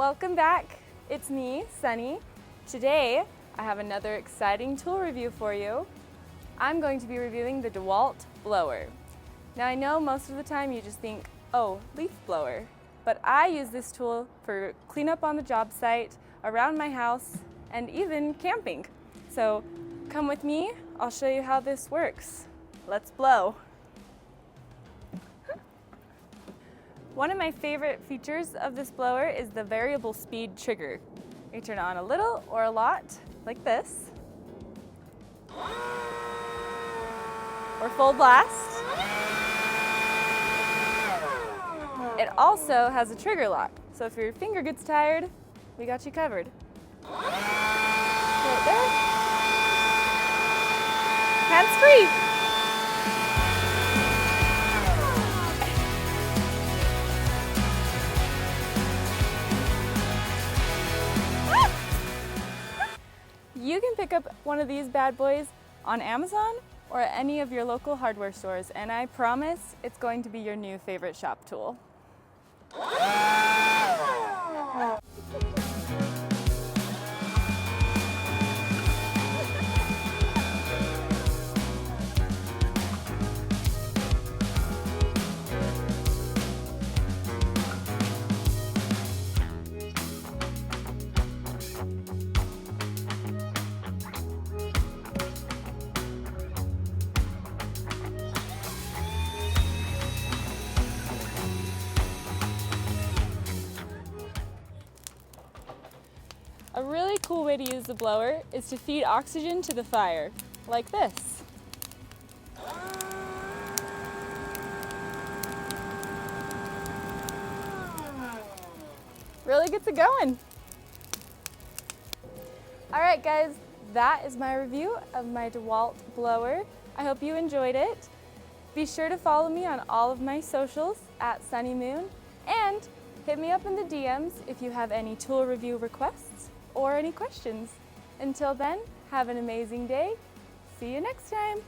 Welcome back. It's me, Sunny. Today, I have another exciting tool review for you. I'm going to be reviewing the DeWALT blower. Now I know most of the time you just think, oh, leaf blower. But I use this tool for cleanup on the job site, around my house, and even camping. So come with me, I'll show you how this works. Let's blow. One of my favorite features of this blower is the variable speed trigger. You turn it on a little or a lot, like this, or full blast. It also has a trigger lock, so if your finger gets tired, we got you covered. Right there. Hands free. You can pick up one of these bad boys on Amazon or at any of your local hardware stores, and I promise it's going to be your new favorite shop tool. A really cool way to use the blower is to feed oxygen to the fire, like this. Really gets it going. All right, guys, that is my review of my DeWALT blower. I hope you enjoyed it. Be sure to follow me on all of my socials at SunnyMoon, and hit me up in the DMs if you have any tool review requests or any questions. Until then, have an amazing day. See you next time.